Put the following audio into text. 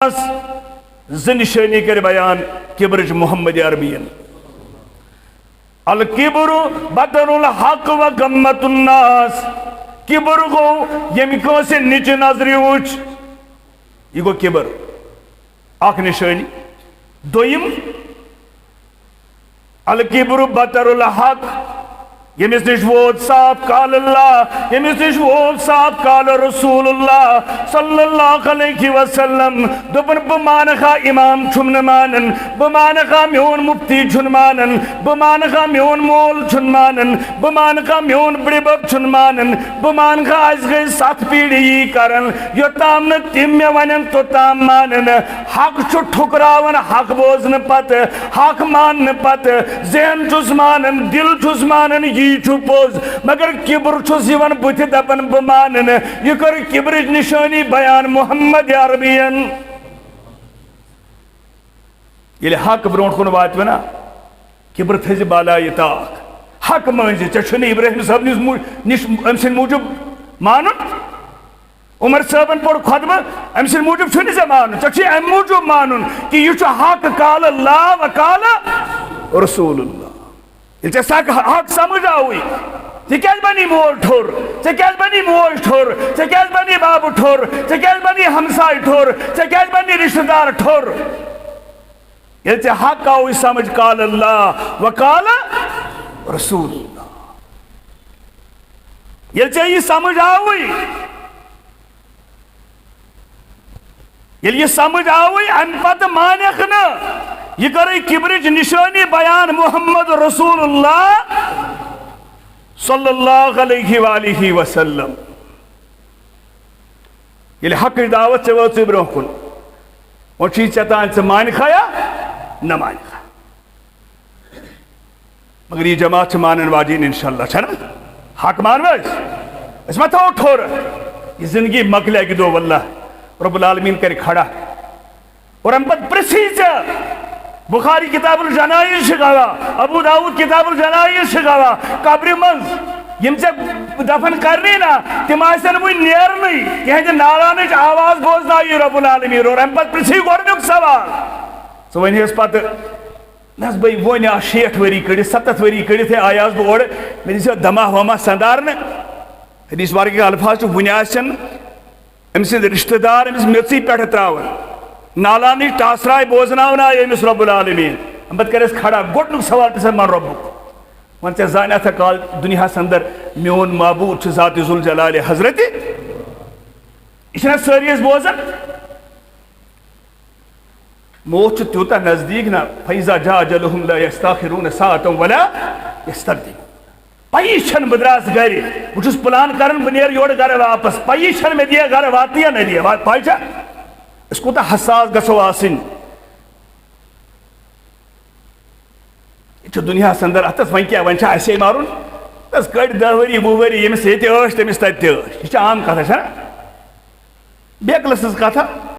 نشانی کر بیان کبرج محمد عربین الکبر بطر الحق و غمت الناس کبر گو یم کو سے نیچ نظری وچ یہ گو کبر اخ نشانی دویم الکبر بطر الحق یمس نش ووت صاحب قال اللہ یمس نش ووت صاحب قال رسول اللہ صلی اللہ علیہ وسلم دبن بمانخا امام چھن مانن بمانخا میون مفتی چھن مانن بمانخا میون مول چھن مانن بمانخا میون بڑی بب چھن مانن بمانخا از گئی سات پیڑی کرن یوتام نہ تم میں ونن تو تام مانن حق چھو ٹھکراون حق بوزن پت حق مان پت ذہن چھس مانن دل چھس مانن یہ پوز مگر کبر چھس یوان بت دپن بمانن یہ کر کبرچ نشانی بیان محمد عربین یل حق برونٹ کن وات نا کبر تھز بالا یہ طاق حق مانز چھ ابراہیم صاحب نش ام سن موجب مانن عمر صاحبن پور خطبہ ام سن موجب چھن سے مانن چھ ام موجب مانن کہ یہ حق قال اللہ و قال رسول اللہ یہ سک حق سمجھ آوئی ژےٚ بنی مول ٹھور ژےٚ بنی موج ٹھور ژےٚ بنی باب ٹھور ژےٚ بنی ہمسائے ٹھور ژےٚ بنی رشتہ دار ٹھور ییٚلہِ ژےٚ حق آوُے سمجھ قال اللہ و قال رسول اللہ ییٚلہِ ژےٚ یہِ سمجھ آوُے ییٚلہِ یہِ سمجھ آوُے امہِ پتہٕ مانیکھ نہٕ یہ کرے کبرچ نشانی بیان محمد رسول اللہ صلی اللہ علیہ وآلہ وسلم یہ حق دعوت سے وچ برو کن اور چیز چتان سے مان کھایا نہ مان کھا مگر یہ جماعت مانن واجین انشاءاللہ چھنا حق مانوز اس میں تو ٹھور یہ زندگی مکلے کی دو واللہ رب العالمین کر کھڑا اور ہم پت پرسیز بخاری کتاب الجنائز شگاوا ابو داود کتاب الجنائز شگاوا قبر منز یم سے دفن کرنی نا تم آسن وہ نیرنی کہ نالانچ آواز بوزنائی رب العالمین اور ہم پت پرسی گورنک سوال سو ونی اس پت نس بھئی وہ نیا 60 وری کڑی 70 وری کڑی تھے آیاز بو اوڑ میری سے دما ہوما سندارن حدیث بار کے الفاظ تو ونیاسن امسی رشتہ دار امس مرسی پیٹھ تراون نالانی ٹاسرائی بوزناونا یہ امس رب العالمین ہم بات کرے اس کھڑا گوٹنک سوال پسر من ربک وانچہ زائنہ تھا کال دنیا سندر میون معبود چھ ذات ذوالجلال حضرت اشنا سریس بوزن موت چھ تیوتا نزدیک نا فیضا جا جلہم لا یستاخرون ساعتا ولا یستردین پیشن بدراس گری وہ چھ پلان کرن بنیر یوڑ گھر واپس پیشن میں دیا گھر واتی یا نہیں دیا پائچا اس کو تا حساس گسو آسن یہ دنیا سندر اتس وین کیا ونچا ایسے مارون بس کڑ دہوری بووری یہ میں سیتے ہوش تیمیس تیتے ہوش یہ عام کہتا ہے بیکلسز کہتا